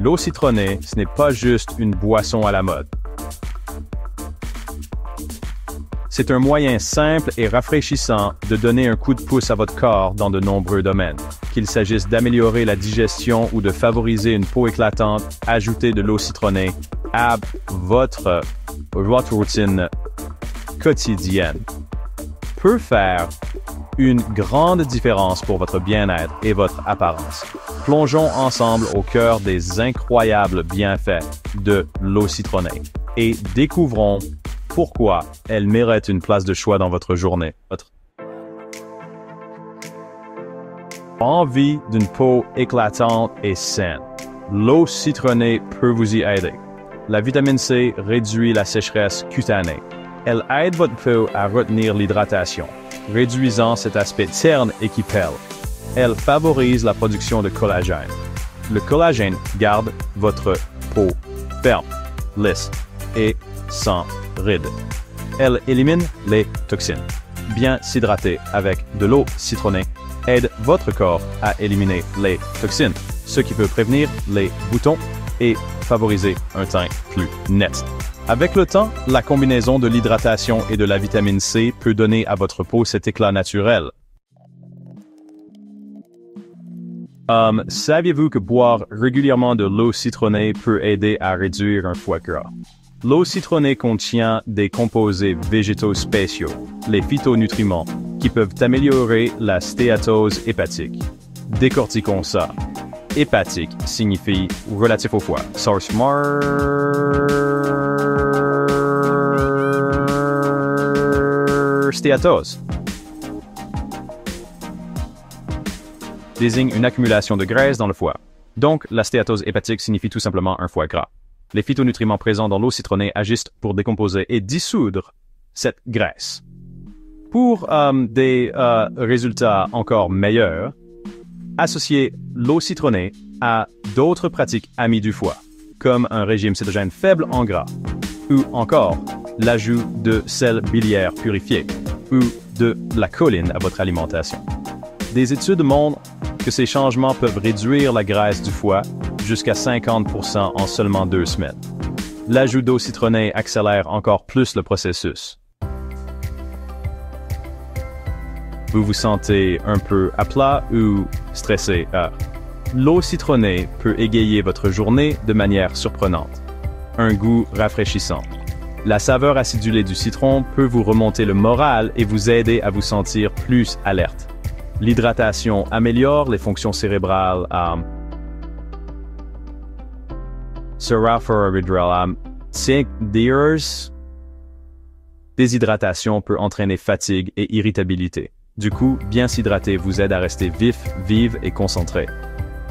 L'eau citronnée, ce n'est pas juste une boisson à la mode. C'est un moyen simple et rafraîchissant de donner un coup de pouce à votre corps dans de nombreux domaines. Qu'il s'agisse d'améliorer la digestion ou de favoriser une peau éclatante, ajoutez de l'eau citronnée à votre routine quotidienne peut faire une grande différence pour votre bien-être et votre apparence. Plongeons ensemble au cœur des incroyables bienfaits de l'eau citronnée et découvrons pourquoi elle mérite une place de choix dans votre journée. Envie d'une peau éclatante et saine. L'eau citronnée peut vous y aider. La vitamine C réduit la sécheresse cutanée. Elle aide votre peau à retenir l'hydratation, réduisant cet aspect terne et qui pèle. Elle favorise la production de collagène. Le collagène garde votre peau ferme, lisse et sans rides. Elle élimine les toxines. Bien s'hydrater avec de l'eau citronnée aide votre corps à éliminer les toxines, ce qui peut prévenir les boutons et favoriser un teint plus net. Avec le temps, la combinaison de l'hydratation et de la vitamine C peut donner à votre peau cet éclat naturel. Saviez-vous que boire régulièrement de l'eau citronnée peut aider à réduire un foie gras? L'eau citronnée contient des composés végétaux spéciaux, les phytonutriments, qui peuvent améliorer la stéatose hépatique. Décortiquons ça. Hépatique signifie relatif au foie. Source stéatose désigne une accumulation de graisse dans le foie. Donc, la stéatose hépatique signifie tout simplement un foie gras. Les phytonutriments présents dans l'eau citronnée agissent pour décomposer et dissoudre cette graisse. Pour des résultats encore meilleurs, associez l'eau citronnée à d'autres pratiques amies du foie, comme un régime cétogène faible en gras, ou encore l'ajout de sel biliaire purifié, ou de la choline à votre alimentation. Des études montrent que ces changements peuvent réduire la graisse du foie jusqu'à 50% en seulement 2 semaines. L'ajout d'eau citronnée accélère encore plus le processus. Vous vous sentez un peu à plat ou stressé? L'eau citronnée peut égayer votre journée de manière surprenante. Un goût rafraîchissant. La saveur acidulée du citron peut vous remonter le moral et vous aider à vous sentir plus alerte. L'hydratation améliore les fonctions cérébrales. Déshydratation peut entraîner fatigue et irritabilité. Du coup, bien s'hydrater vous aide à rester vif, vive et concentré.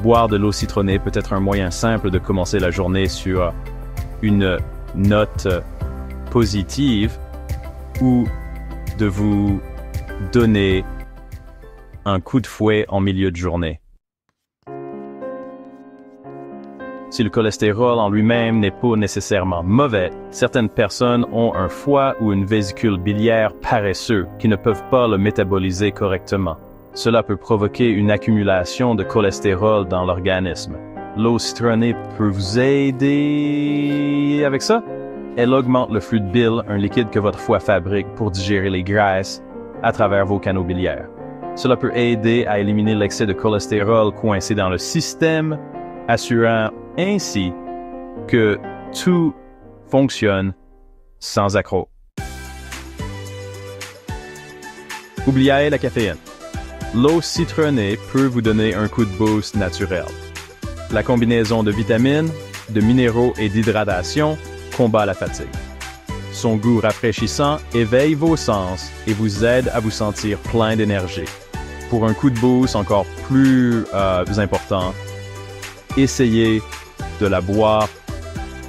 Boire de l'eau citronnée peut être un moyen simple de commencer la journée sur une note positive ou de vous donner un coup de fouet en milieu de journée. Si le cholestérol en lui-même n'est pas nécessairement mauvais, certaines personnes ont un foie ou une vésicule biliaire paresseux qui ne peuvent pas le métaboliser correctement. Cela peut provoquer une accumulation de cholestérol dans l'organisme. L'eau citronnée peut vous aider avec ça. Elle augmente le flux de bile, un liquide que votre foie fabrique pour digérer les graisses à travers vos canaux biliaires. Cela peut aider à éliminer l'excès de cholestérol coincé dans le système, assurant ainsi que tout fonctionne sans accroc. Oubliez la caféine. L'eau citronnée peut vous donner un coup de boost naturel. La combinaison de vitamines, de minéraux et d'hydratation combat la fatigue. Son goût rafraîchissant éveille vos sens et vous aide à vous sentir plein d'énergie. Pour un coup de boost encore plus important, essayez de la boire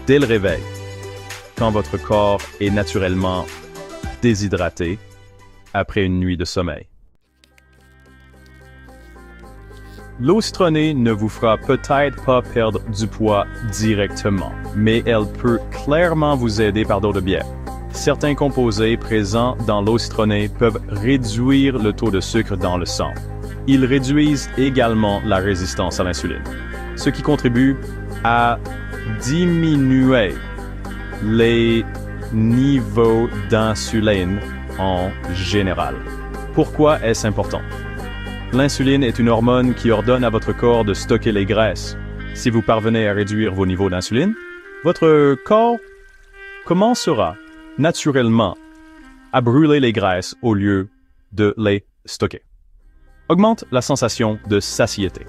dès le réveil, quand votre corps est naturellement déshydraté après une nuit de sommeil. L'eau citronnée ne vous fera peut-être pas perdre du poids directement, mais elle peut clairement vous aider par d'autres biais. Certains composés présents dans l'eau citronnée peuvent réduire le taux de sucre dans le sang. Ils réduisent également la résistance à l'insuline. ce qui contribue à diminuer les niveaux d'insuline en général. Pourquoi est-ce important? L'insuline est une hormone qui ordonne à votre corps de stocker les graisses. Si vous parvenez à réduire vos niveaux d'insuline, votre corps commencera naturellement à brûler les graisses au lieu de les stocker. Augmente la sensation de satiété.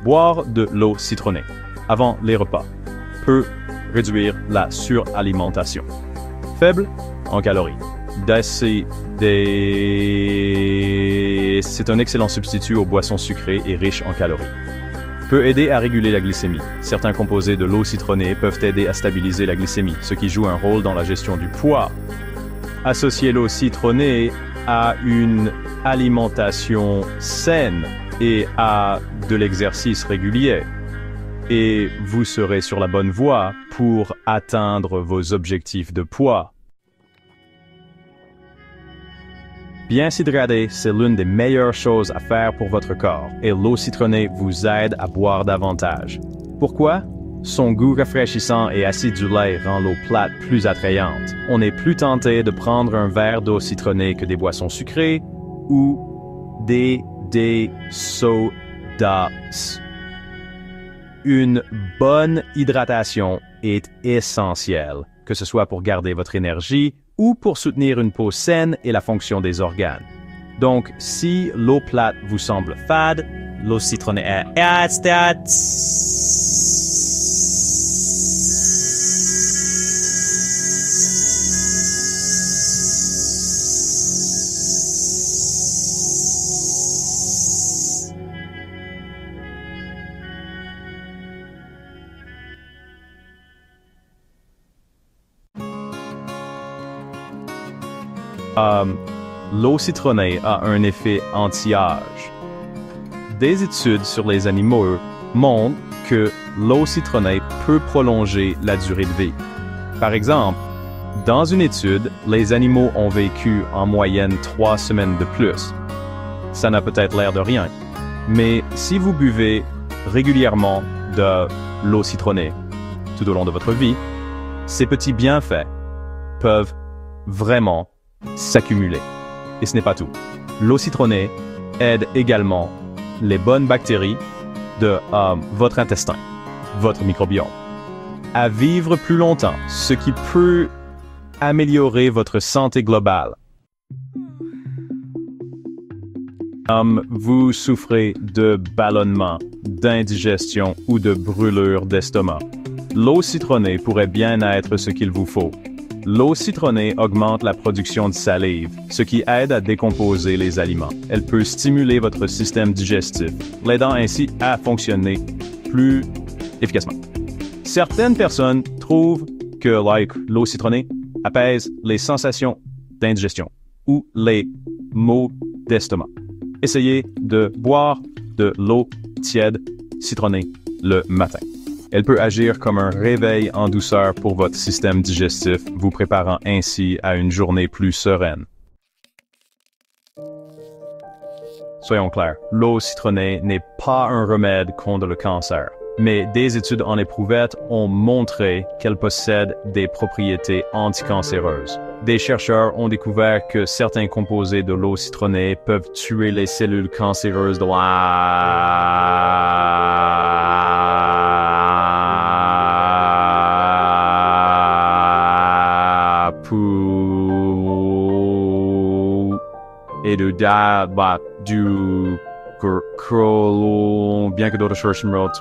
Boire de l'eau citronnée avant les repas peut réduire la suralimentation. Faible en calories. C'est un excellent substitut aux boissons sucrées et riches en calories. Peut aider à réguler la glycémie. Certains composés de l'eau citronnée peuvent aider à stabiliser la glycémie, ce qui joue un rôle dans la gestion du poids. Associez l'eau citronnée à une alimentation saine et à de l'exercice régulier, et vous serez sur la bonne voie pour atteindre vos objectifs de poids. Bien s'hydrater, c'est l'une des meilleures choses à faire pour votre corps, et l'eau citronnée vous aide à boire davantage. Pourquoi? Son goût rafraîchissant et acidulé rend l'eau plate plus attrayante. On est plus tenté de prendre un verre d'eau citronnée que des boissons sucrées ou des sodas. Une bonne hydratation est essentielle, que ce soit pour garder votre énergie ou pour soutenir une peau saine et la fonction des organes. Donc, si l'eau plate vous semble fade, l'eau citronnée est L'eau citronnée a un effet anti-âge. Des études sur les animaux montrent que l'eau citronnée peut prolonger la durée de vie. Par exemple, dans une étude, les animaux ont vécu en moyenne 3 semaines de plus. Ça n'a peut-être l'air de rien, mais si vous buvez régulièrement de l'eau citronnée tout au long de votre vie, ces petits bienfaits peuvent vraiment s'accumuler. Et ce n'est pas tout. L'eau citronnée aide également les bonnes bactéries de votre intestin, votre microbiome, à vivre plus longtemps, ce qui peut améliorer votre santé globale. Vous souffrez de ballonnement, d'indigestion ou de brûlure d'estomac. L'eau citronnée pourrait bien être ce qu'il vous faut. L'eau citronnée augmente la production de salive, ce qui aide à décomposer les aliments. Elle peut stimuler votre système digestif, l'aidant ainsi à fonctionner plus efficacement. Certaines personnes trouvent que l'eau citronnée apaise les sensations d'indigestion ou les maux d'estomac. Essayez de boire de l'eau tiède citronnée le matin. Elle peut agir comme un réveil en douceur pour votre système digestif, vous préparant ainsi à une journée plus sereine. Soyons clairs, l'eau citronnée n'est pas un remède contre le cancer, mais des études en éprouvettes ont montré qu'elle possède des propriétés anticancéreuses. Des chercheurs ont découvert que certains composés de l'eau citronnée peuvent tuer les cellules cancéreuses de et du colon, bien que d'autres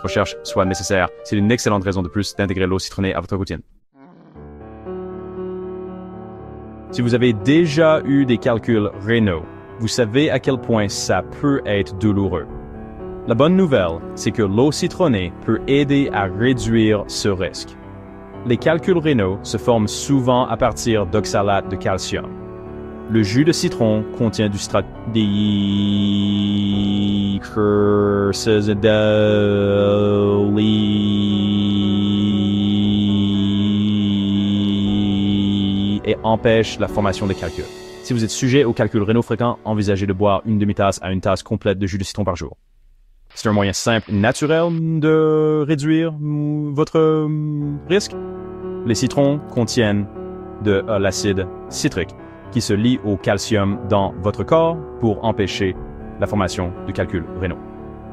recherches soient nécessaires. C'est une excellente raison de plus d'intégrer l'eau citronnée à votre routine. Si vous avez déjà eu des calculs rénaux, vous savez à quel point ça peut être douloureux. La bonne nouvelle, c'est que l'eau citronnée peut aider à réduire ce risque. Les calculs rénaux se forment souvent à partir d'oxalate de calcium. Le jus de citron contient du et empêche la formation des calculs. Si vous êtes sujet aux calculs rénaux fréquents, envisagez de boire une demi-tasse à une tasse complète de jus de citron par jour. C'est un moyen simple et naturel de réduire votre risque. Les citrons contiennent de l'acide citrique qui se lie au calcium dans votre corps pour empêcher la formation de calculs rénaux.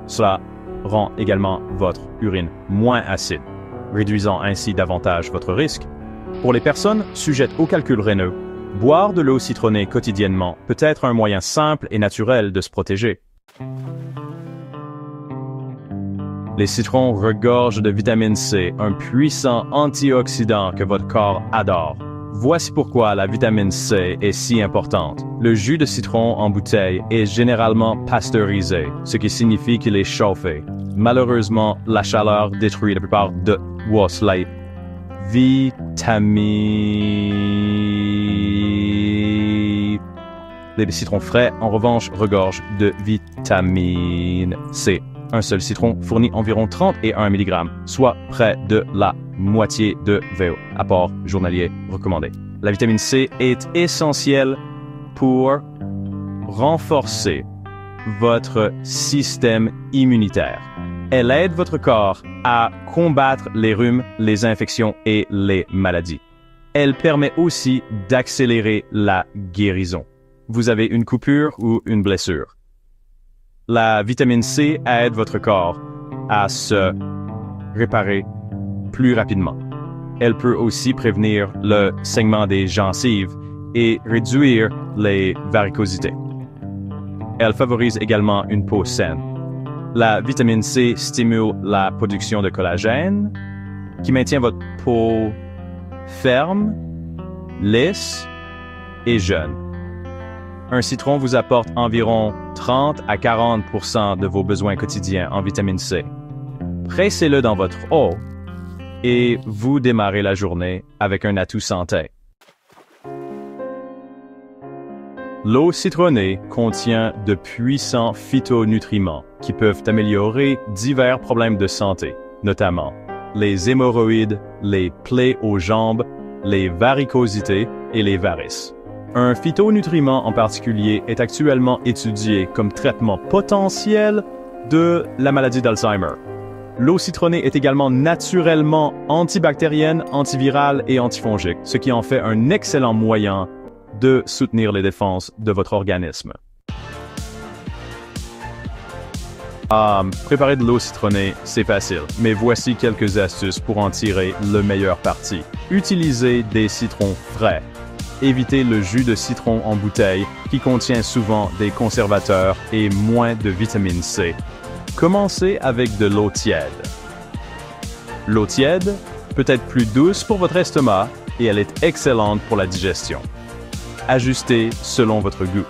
Cela rend également votre urine moins acide, réduisant ainsi davantage votre risque. Pour les personnes sujettes aux calculs rénaux, boire de l'eau citronnée quotidiennement peut être un moyen simple et naturel de se protéger. Les citrons regorgent de vitamine C, un puissant antioxydant que votre corps adore. Voici pourquoi la vitamine C est si importante. Le jus de citron en bouteille est généralement pasteurisé, ce qui signifie qu'il est chauffé. Malheureusement, la chaleur détruit la plupart de les vitamines. Les citrons frais, en revanche, regorgent de vitamine C. Un seul citron fournit environ 31 mg, soit près de la moitié de vos apports journaliers recommandés. La vitamine C est essentielle pour renforcer votre système immunitaire. Elle aide votre corps à combattre les rhumes, les infections et les maladies. Elle permet aussi d'accélérer la guérison. Vous avez une coupure ou une blessure. La vitamine C aide votre corps à se réparer plus rapidement. Elle peut aussi prévenir le saignement des gencives et réduire les varicosités. Elle favorise également une peau saine. La vitamine C stimule la production de collagène, qui maintient votre peau ferme, lisse et jeune. Un citron vous apporte environ 30 à 40% de vos besoins quotidiens en vitamine C. Pressez-le dans votre eau et vous démarrez la journée avec un atout santé. L'eau citronnée contient de puissants phytonutriments qui peuvent améliorer divers problèmes de santé, notamment les hémorroïdes, les plaies aux jambes, les varicosités et les varices. Un phytonutriment en particulier est actuellement étudié comme traitement potentiel de la maladie d'Alzheimer. L'eau citronnée est également naturellement antibactérienne, antivirale et antifongique, ce qui en fait un excellent moyen de soutenir les défenses de votre organisme. Préparer de l'eau citronnée, c'est facile, mais voici quelques astuces pour en tirer le meilleur parti. Utilisez des citrons frais. Évitez le jus de citron en bouteille qui contient souvent des conservateurs et moins de vitamine C. Commencez avec de l'eau tiède. L'eau tiède peut être plus douce pour votre estomac et elle est excellente pour la digestion. Ajustez selon votre goût.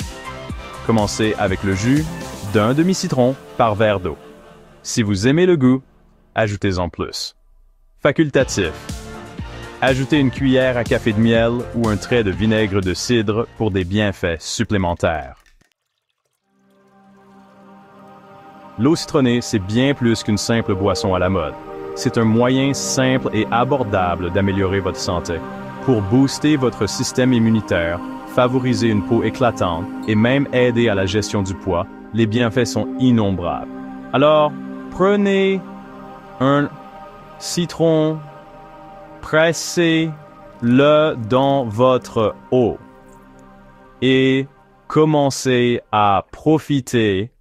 Commencez avec le jus d'un demi-citron par verre d'eau. Si vous aimez le goût, ajoutez-en plus. Facultatif. Ajoutez une cuillère à café de miel ou un trait de vinaigre de cidre pour des bienfaits supplémentaires. L'eau citronnée, c'est bien plus qu'une simple boisson à la mode. C'est un moyen simple et abordable d'améliorer votre santé. Pour booster votre système immunitaire, favoriser une peau éclatante et même aider à la gestion du poids, les bienfaits sont innombrables. Alors, prenez un citron, pressez-le dans votre eau et commencez à profiter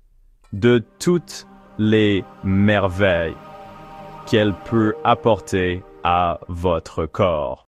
de toutes les merveilles qu'elle peut apporter à votre corps.